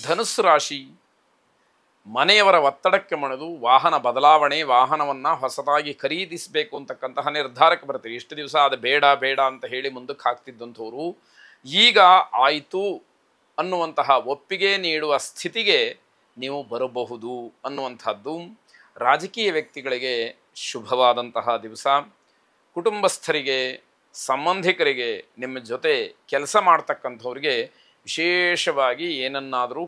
ಧನುಸ್ಸು ರಾಶಿ, ಮನೆಯವರ ಒತ್ತಡಕ್ಕೆ ಮಣಿದು ವಾಹನ ಬದಲಾವಣೆ, ವಾಹನವನ್ನು ಹೊಸದಾಗಿ ಖರೀದಿಸಬೇಕು ಅಂತಕ್ಕಂತಹ ನಿರ್ಧಾರಕ್ಕೆ ಬರ್ತೀರಿ. ಇಷ್ಟು ದಿವಸ ಅದು ಬೇಡ ಬೇಡ ಅಂತ ಹೇಳಿ ಮುಂದಕ್ಕೆ ಹಾಕ್ತಿದ್ದಂಥವ್ರು ಈಗ ಆಯಿತು ಅನ್ನುವಂತಹ ಒಪ್ಪಿಗೆ ನೀಡುವ ಸ್ಥಿತಿಗೆ ನೀವು ಬರಬಹುದು ಅನ್ನುವಂಥದ್ದು. ರಾಜಕೀಯ ವ್ಯಕ್ತಿಗಳಿಗೆ ಶುಭವಾದಂತಹ ದಿವಸ. ಕುಟುಂಬಸ್ಥರಿಗೆ, ಸಂಬಂಧಿಕರಿಗೆ, ನಿಮ್ಮ ಜೊತೆ ಕೆಲಸ ಮಾಡ್ತಕ್ಕಂಥವ್ರಿಗೆ ವಿಶೇಷವಾಗಿ ಏನನ್ನಾದರೂ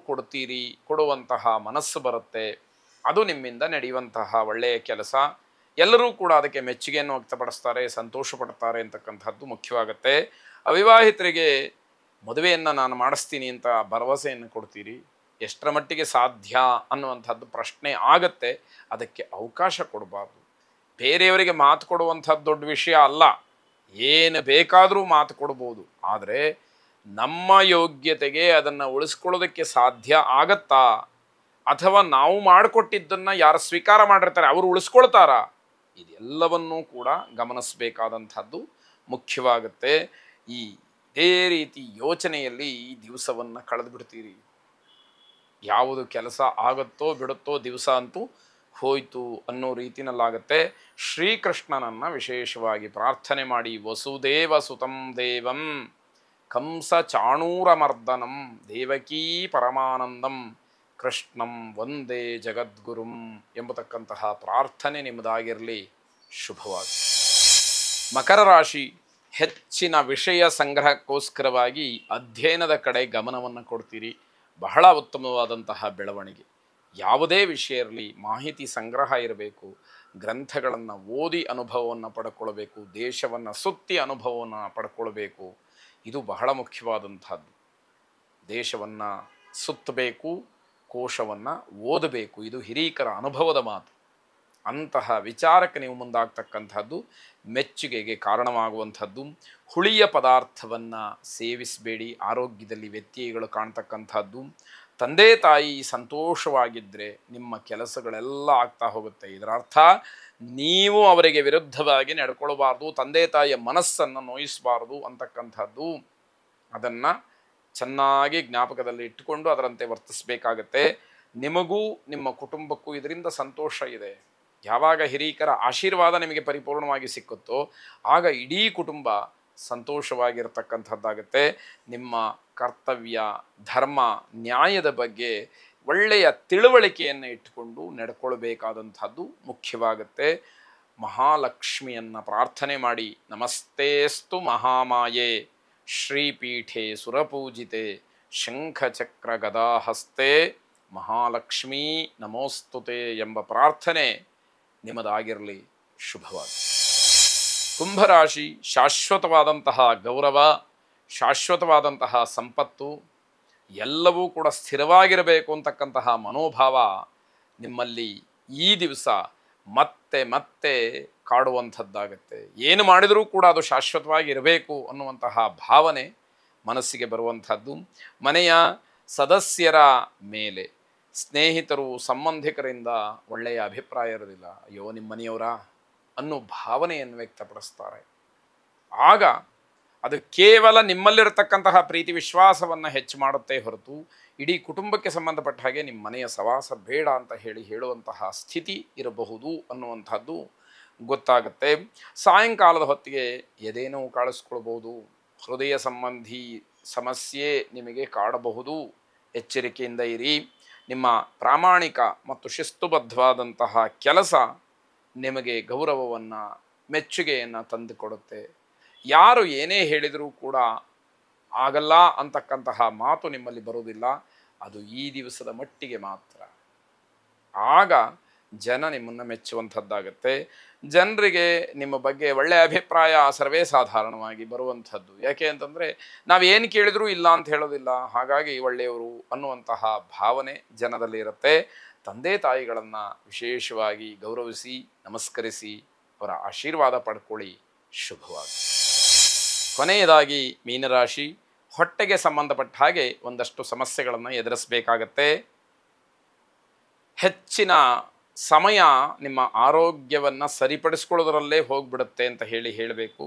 ಕೊಡುವಂತಹ ಮನಸ್ಸು ಬರುತ್ತೆ. ಅದು ನಿಮ್ಮಿಂದ ನಡೆಯುವಂತಹ ಒಳ್ಳೆಯ ಕೆಲಸ. ಎಲ್ಲರೂ ಕೂಡ ಅದಕ್ಕೆ ಮೆಚ್ಚುಗೆಯನ್ನು ವ್ಯಕ್ತಪಡಿಸ್ತಾರೆ, ಸಂತೋಷ ಪಡ್ತಾರೆ ಅಂತಕ್ಕಂಥದ್ದು ಮುಖ್ಯವಾಗುತ್ತೆ. ಅವಿವಾಹಿತರಿಗೆ ಮದುವೆಯನ್ನು ನಾನು ಮಾಡಿಸ್ತೀನಿ ಅಂತ ಭರವಸೆಯನ್ನು ಕೊಡ್ತೀರಿ. ಎಷ್ಟರ ಮಟ್ಟಿಗೆ ಸಾಧ್ಯ ಅನ್ನುವಂಥದ್ದು ಪ್ರಶ್ನೆ ಆಗತ್ತೆ. ಅದಕ್ಕೆ ಅವಕಾಶ ಕೊಡಬಾರ್ದು. ಬೇರೆಯವರಿಗೆ ಮಾತು ಕೊಡುವಂಥದ್ದು ದೊಡ್ಡ ವಿಷಯ ಅಲ್ಲ, ಏನು ಬೇಕಾದರೂ ಮಾತು ಕೊಡ್ಬೋದು. ಆದರೆ ನಮ್ಮ ಯೋಗ್ಯತೆಗೆ ಅದನ್ನು ಉಳಿಸ್ಕೊಳ್ಳೋದಕ್ಕೆ ಸಾಧ್ಯ ಆಗತ್ತಾ, ಅಥವಾ ನಾವು ಮಾಡಿಕೊಟ್ಟಿದ್ದನ್ನು ಯಾರು ಸ್ವೀಕಾರ ಮಾಡಿರ್ತಾರೆ ಅವರು ಉಳಿಸ್ಕೊಳ್ತಾರಾ, ಇದೆಲ್ಲವನ್ನೂ ಕೂಡ ಗಮನಿಸಬೇಕಾದಂಥದ್ದು ಮುಖ್ಯವಾಗುತ್ತೆ. ಇದೇ ರೀತಿ ಯೋಚನೆಯಲ್ಲಿ ಈ ದಿವಸವನ್ನು ಕಳೆದು ಬಿಡ್ತೀರಿ. ಯಾವುದು ಕೆಲಸ ಆಗುತ್ತೋ ಬಿಡುತ್ತೋ ದಿವಸ ಅಂತೂ ಹೋಯಿತು ಅನ್ನೋ ರೀತಿನಲ್ಲಾಗತ್ತೆ. ಶ್ರೀಕೃಷ್ಣನನ್ನು ವಿಶೇಷವಾಗಿ ಪ್ರಾರ್ಥನೆ ಮಾಡಿ, ವಸುದೇವ ಸುತಂ ದೇವಂ ಕಂಸ ಚಾಣೂರಮರ್ದನಂ ದೇವಕೀ ಪರಮಾನಂದಂ ಕೃಷ್ಣಂ ವಂದೇ ಜಗದ್ಗುರುಂ ಎಂಬತಕ್ಕಂತಹ ಪ್ರಾರ್ಥನೆ ನಿಮ್ಮದಾಗಿರಲಿ. ಶುಭವಾಗಿ. ಮಕರ ರಾಶಿ, ಹೆಚ್ಚಿನ ವಿಷಯ ಸಂಗ್ರಹಕ್ಕೋಸ್ಕರವಾಗಿ ಅಧ್ಯಯನದ ಕಡೆ ಗಮನವನ್ನು ಕೊಡ್ತೀರಿ. ಬಹಳ ಉತ್ತಮವಾದಂತಹ ಬೆಳವಣಿಗೆ. ಯಾವುದೇ ವಿಷಯ ಇರಲಿ, ಮಾಹಿತಿ ಸಂಗ್ರಹ ಇರಬೇಕು. ಗ್ರಂಥಗಳನ್ನು ಓದಿ ಅನುಭವವನ್ನು ಪಡ್ಕೊಳ್ಬೇಕು. ದೇಶವನ್ನು ಸುತ್ತಿ ಅನುಭವವನ್ನು ಪಡ್ಕೊಳ್ಬೇಕು. ಇದು ಬಹಳ ಮುಖ್ಯವಾದಂಥದ್ದು. ದೇಶವನ್ನು ಸುತ್ತಬೇಕು, ಕೋಶವನ್ನು ಓದಬೇಕು. ಇದು ಹಿರೀಕರ ಅನುಭವದ ಮಾತು. ಅಂತಹ ವಿಚಾರಕ್ಕೆ ನೀವು ಮುಂದಾಗ್ತಕ್ಕಂಥದ್ದು ಮೆಚ್ಚುಗೆಗೆ ಕಾರಣವಾಗುವಂಥದ್ದು. ಹುಳಿಯ ಪದಾರ್ಥವನ್ನು ಸೇವಿಸಬೇಡಿ, ಆರೋಗ್ಯದಲ್ಲಿ ವ್ಯತ್ಯಯಗಳು ಕಾಣ್ತಕ್ಕಂಥದ್ದು. ತಂದೆ ತಾಯಿ ಸಂತೋಷವಾಗಿದ್ದರೆ ನಿಮ್ಮ ಕೆಲಸಗಳೆಲ್ಲ ಆಗ್ತಾ ಹೋಗುತ್ತೆ. ಇದರ ಅರ್ಥ ನೀವು ಅವರಿಗೆ ವಿರುದ್ಧವಾಗಿ ನಡ್ಕೊಳ್ಬಾರ್ದು, ತಂದೆ ತಾಯಿಯ ಮನಸ್ಸನ್ನು ನೋಯಿಸಬಾರ್ದು ಅಂತಕ್ಕಂಥದ್ದು. ಅದನ್ನು ಚೆನ್ನಾಗಿ ಜ್ಞಾಪಕದಲ್ಲಿ ಇಟ್ಟುಕೊಂಡು ಅದರಂತೆ ವರ್ತಿಸಬೇಕಾಗತ್ತೆ. ನಿಮಗೂ ನಿಮ್ಮ ಕುಟುಂಬಕ್ಕೂ ಇದರಿಂದ ಸಂತೋಷ ಇದೆ. ಯಾವಾಗ ಹಿರೀಕರ ಆಶೀರ್ವಾದ ನಿಮಗೆ ಪರಿಪೂರ್ಣವಾಗಿ ಸಿಕ್ಕುತ್ತೋ ಆಗ ಇಡೀ ಕುಟುಂಬ ಸಂತೋಷವಾಗಿರ್ತಕ್ಕಂಥದ್ದಾಗುತ್ತೆ. ನಿಮ್ಮ ಕರ್ತವ್ಯ, ಧರ್ಮ, ನ್ಯಾಯದ ಬಗ್ಗೆ ಒಳ್ಳೆಯ ತಿಳುವಳಿಕೆಯನ್ನು ಇಟ್ಟುಕೊಂಡು ನಡ್ಕೊಳ್ಬೇಕಾದಂಥದ್ದು ಮುಖ್ಯವಾಗುತ್ತೆ. ಮಹಾಲಕ್ಷ್ಮಿಯನ್ನು ಪ್ರಾರ್ಥನೆ ಮಾಡಿ, ನಮಸ್ತೇಸ್ತು ಮಹಾಮಾಯೆ ಶ್ರೀಪೀಠೆ ಸುರಪೂಜಿತೆ ಶಂಖಚಕ್ರ ಗದಾಹಸ್ತೆ ಮಹಾಲಕ್ಷ್ಮೀ ನಮೋಸ್ತುತೆ ಎಂಬ ಪ್ರಾರ್ಥನೆ ನಿಮ್ಮದಾಗಿರಲಿ. ಶುಭವಾಗಿ. ಕುಂಭರಾಶಿ, ಶಾಶ್ವತವಾದಂತಹ ಗೌರವ, ಶಾಶ್ವತವಾದಂತಹ ಸಂಪತ್ತು ಎಲ್ಲವೂ ಕೂಡ ಸ್ಥಿರವಾಗಿರಬೇಕು ಅಂತಕ್ಕಂತಹ ಮನೋಭಾವ ನಿಮ್ಮಲ್ಲಿ ಈ ದಿವಸ ಮತ್ತೆ ಮತ್ತೆ ಕಾಡುವಂಥದ್ದಾಗತ್ತೆ. ಏನು ಮಾಡಿದರೂ ಕೂಡ ಅದು ಶಾಶ್ವತವಾಗಿ ಇರಬೇಕು ಅನ್ನುವಂತಹ ಭಾವನೆ ಮನಸ್ಸಿಗೆ ಬರುವಂಥದ್ದು. ಮನೆಯ ಸದಸ್ಯರ ಮೇಲೆ, ಸ್ನೇಹಿತರು, ಸಂಬಂಧಿಕರಿಂದ ಒಳ್ಳೆಯ ಅಭಿಪ್ರಾಯ ಇರೋದಿಲ್ಲ. ಅಯ್ಯೋ ನಿಮ್ಮ ಮನೆಯವರ ಅನ್ನೋ ಭಾವನೆಯನ್ನು ವ್ಯಕ್ತಪಡಿಸ್ತಾರೆ. ಆಗ ಅದು ಕೇವಲ ನಿಮ್ಮಲ್ಲಿರತಕ್ಕಂತಹ ಪ್ರೀತಿ ವಿಶ್ವಾಸವನ್ನು ಹೆಚ್ಚು ಮಾಡುತ್ತೆ ಹೊರತು ಇಡೀ ಕುಟುಂಬಕ್ಕೆ ಸಂಬಂಧಪಟ್ಟ ಹಾಗೆ ನಿಮ್ಮ ಮನೆಯ ಸವಾಸ ಬೇಡ ಅಂತ ಹೇಳುವಂತಹ ಸ್ಥಿತಿ ಇರಬಹುದು ಅನ್ನುವಂಥದ್ದು ಗೊತ್ತಾಗುತ್ತೆ. ಸಾಯಂಕಾಲದ ಹೊತ್ತಿಗೆ ಎದೇನೋ ಕಾಣಿಸ್ಕೊಳ್ಬೋದು. ಹೃದಯ ಸಂಬಂಧಿ ಸಮಸ್ಯೆ ನಿಮಗೆ ಕಾಡಬಹುದು. ಎಚ್ಚರಿಕೆಯಿಂದ ಇರಿ. ನಿಮ್ಮ ಪ್ರಾಮಾಣಿಕ ಮತ್ತು ಶಿಸ್ತುಬದ್ಧವಾದಂತಹ ಕೆಲಸ ನಿಮಗೆ ಗೌರವವನ್ನು, ಮೆಚ್ಚುಗೆಯನ್ನು ತಂದುಕೊಡುತ್ತೆ. ಯಾರು ಏನೇ ಹೇಳಿದರೂ ಕೂಡ ಆಗಲ್ಲ ಅಂತಕ್ಕಂತಹ ಮಾತು ನಿಮ್ಮಲ್ಲಿ ಬರುವುದಿಲ್ಲ. ಅದು ಈ ದಿವಸದ ಮಟ್ಟಿಗೆ ಮಾತ್ರ. ಆಗ ಜನ ನಿಮ್ಮನ್ನು ಮೆಚ್ಚುವಂಥದ್ದಾಗತ್ತೆ. ಜನರಿಗೆ ನಿಮ್ಮ ಬಗ್ಗೆ ಒಳ್ಳೆಯ ಅಭಿಪ್ರಾಯ ಸರ್ವೇ ಸಾಧಾರಣವಾಗಿ ಬರುವಂಥದ್ದು. ಯಾಕೆ ಅಂತಂದರೆ ನಾವೇನು ಕೇಳಿದರೂ ಇಲ್ಲ ಅಂತ ಹೇಳೋದಿಲ್ಲ, ಹಾಗಾಗಿ ಒಳ್ಳೆಯವರು ಅನ್ನುವಂತಹ ಭಾವನೆ ಜನದಲ್ಲಿ ಇರುತ್ತೆ. ತಂದೆ ತಾಯಿಗಳನ್ನು ವಿಶೇಷವಾಗಿ ಗೌರವಿಸಿ, ನಮಸ್ಕರಿಸಿ, ಅವರ ಆಶೀರ್ವಾದ ಪಡ್ಕೊಳ್ಳಿ. ಶುಭವಾಗಿ. ಕೊನೆಯದಾಗಿ ಮೀನರಾಶಿ, ಹೊಟ್ಟೆಗೆ ಸಂಬಂಧಪಟ್ಟ ಹಾಗೆ ಒಂದಷ್ಟು ಸಮಸ್ಯೆಗಳನ್ನು ಎದುರಿಸಬೇಕಾಗತ್ತೆ. ಹೆಚ್ಚಿನ ಸಮಯ ನಿಮ್ಮ ಆರೋಗ್ಯವನ್ನು ಸರಿಪಡಿಸ್ಕೊಳ್ಳೋದರಲ್ಲೇ ಹೋಗಿಬಿಡುತ್ತೆ ಅಂತ ಹೇಳಬೇಕು.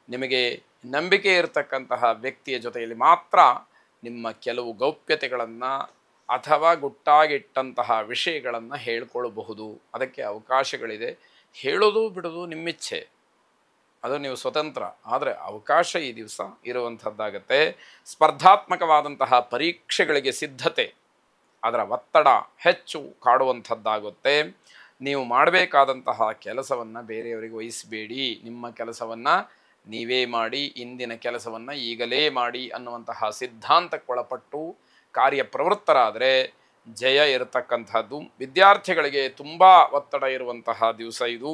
ನಿಮಗೆ ನಂಬಿಕೆ ಇರತಕ್ಕಂತಹ ವ್ಯಕ್ತಿಯ ಜೊತೆಯಲ್ಲಿ ಮಾತ್ರ ನಿಮ್ಮ ಕೆಲವು ಗೌಪ್ಯತೆಗಳನ್ನು ಅಥವಾ ಗುಟ್ಟಾಗಿಟ್ಟಂತಹ ವಿಷಯಗಳನ್ನು ಹೇಳ್ಕೊಳ್ಬಹುದು. ಅದಕ್ಕೆ ಅವಕಾಶಗಳಿದೆ. ಹೇಳೋದು ಬಿಡೋದು ನಿಮ್ಮಿಚ್ಛೆ, ಅದು ನೀವು ಸ್ವತಂತ್ರ. ಆದರೆ ಅವಕಾಶ ಈ ದಿವಸ ಇರುವಂಥದ್ದಾಗತ್ತೆ. ಸ್ಪರ್ಧಾತ್ಮಕವಾದಂತಹ ಪರೀಕ್ಷೆಗಳಿಗೆ ಸಿದ್ಧತೆ, ಅದರ ಒತ್ತಡ ಹೆಚ್ಚು ಕಾಡುವಂಥದ್ದಾಗುತ್ತೆ. ನೀವು ಮಾಡಬೇಕಾದಂತಹ ಕೆಲಸವನ್ನು ಬೇರೆಯವರಿಗೆ ವಹಿಸಬೇಡಿ. ನಿಮ್ಮ ಕೆಲಸವನ್ನು ನೀವೇ ಮಾಡಿ, ಇಂದಿನ ಕೆಲಸವನ್ನು ಈಗಲೇ ಮಾಡಿ ಅನ್ನುವಂತಹ ಸಿದ್ಧಾಂತಕ್ಕೊಳಪಟ್ಟು ಕಾರ್ಯಪ್ರವೃತ್ತರಾದರೆ ಜಯ ಇರತಕ್ಕಂಥದ್ದು. ವಿದ್ಯಾರ್ಥಿಗಳಿಗೆ ತುಂಬ ಒತ್ತಡ ಇರುವಂತಹ ದಿವಸ ಇದು.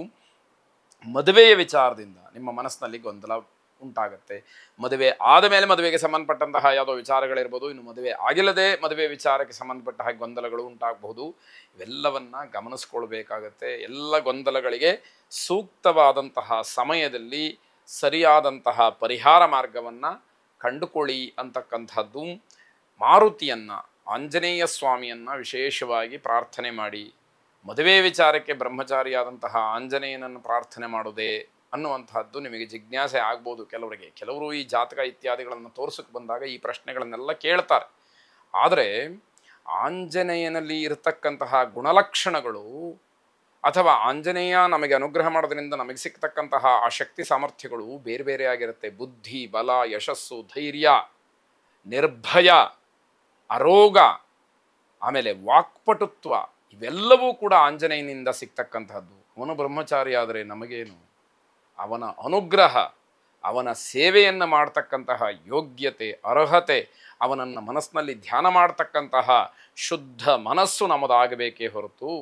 ಮದುವೆಯ ವಿಚಾರದಿಂದ ನಿಮ್ಮ ಮನಸ್ಸಿನಲ್ಲಿ ಗೊಂದಲ ಉಂಟಾಗುತ್ತೆ. ಮದುವೆ ಆದ ಮೇಲೆ ಮದುವೆಗೆ ಸಂಬಂಧಪಟ್ಟಂತಹ ಯಾವುದೋ ವಿಚಾರಗಳಿರ್ಬೋದು, ಇನ್ನು ಮದುವೆ ಆಗಿಲ್ಲದೆ ಮದುವೆ ವಿಚಾರಕ್ಕೆ ಸಂಬಂಧಪಟ್ಟ ಹಾಗೆ ಗೊಂದಲಗಳು ಉಂಟಾಗಬಹುದು. ಇವೆಲ್ಲವನ್ನು ಗಮನಿಸ್ಕೊಳ್ಬೇಕಾಗತ್ತೆ. ಎಲ್ಲ ಗೊಂದಲಗಳಿಗೆ ಸೂಕ್ತವಾದಂತಹ ಸಮಯದಲ್ಲಿ ಸರಿಯಾದಂತಹ ಪರಿಹಾರ ಮಾರ್ಗವನ್ನು ಕಂಡುಕೊಳ್ಳಿ ಅಂತಕ್ಕಂಥದ್ದು. ಮಾರುತಿಯನ್ನು, ಆಂಜನೇಯ ಸ್ವಾಮಿಯನ್ನು ವಿಶೇಷವಾಗಿ ಪ್ರಾರ್ಥನೆ ಮಾಡಿ. ಮದುವೆ ವಿಚಾರಕ್ಕೆ ಬ್ರಹ್ಮಚಾರಿಯಾದಂತಹ ಆಂಜನೇಯನನ್ನು ಪ್ರಾರ್ಥನೆ ಮಾಡೋದೇ ಅನ್ನುವಂಥದ್ದು ನಿಮಗೆ ಜಿಜ್ಞಾಸೆ ಆಗ್ಬೋದು ಕೆಲವರಿಗೆ. ಕೆಲವರು ಈ ಜಾತಕ ಇತ್ಯಾದಿಗಳನ್ನು ತೋರಿಸಕ್ಕೆ ಬಂದಾಗ ಈ ಪ್ರಶ್ನೆಗಳನ್ನೆಲ್ಲ ಕೇಳ್ತಾರೆ. ಆದರೆ ಆಂಜನೇಯನಲ್ಲಿ ಇರತಕ್ಕಂತಹ ಗುಣಲಕ್ಷಣಗಳು ಅಥವಾ ಆಂಜನೇಯ ನಮಗೆ ಅನುಗ್ರಹ ಮಾಡೋದ್ರಿಂದ ನಮಗೆ ಸಿಗ್ತಕ್ಕಂತಹ ಆ ಶಕ್ತಿ ಸಾಮರ್ಥ್ಯಗಳು ಬೇರೆ ಬೇರೆ ಆಗಿರುತ್ತೆ. ಬುದ್ಧಿ, ಬಲ, ಯಶಸ್ಸು, ಧೈರ್ಯ, ನಿರ್ಭಯ, ಅರೋಗ, ಆಮೇಲೆ ವಾಕ್ಪಟುತ್ವ, ಇವೆಲ್ಲವೂ ಕೂಡ ಆಂಜನೇಯನಿಂದ ಸಿಗ್ತಕ್ಕಂಥದ್ದು. ಅವನು ಬ್ರಹ್ಮಚಾರಿ ಆದರೆ ನಮಗೇನು? ಅವನ ಅನುಗ್ರಹ, ಅವನ ಸೇವೆಯನ್ನು ಮಾಡ್ತಕ್ಕಂತಹ ಯೋಗ್ಯತೆ, ಅರ್ಹತೆ, ಅವನನ್ನು ಮನಸ್ಸಿನಲ್ಲಿ ಧ್ಯಾನ ಮಾಡ್ತಕ್ಕಂತಹ ಶುದ್ಧ ಮನಸ್ಸು ನಮ್ಮದಾಗಬೇಕೇ ಹೊರತು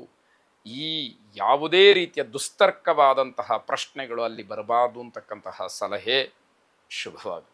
ಈ ಯಾವುದೇ ರೀತಿಯ ದುಸ್ತರ್ಕವಾದಂತಹ ಪ್ರಶ್ನೆಗಳು ಅಲ್ಲಿ ಬರಬಾರದು ಅಂತಕ್ಕಂತಹ ಸಲಹೆ. ಶುಭವಾಗಲಿ.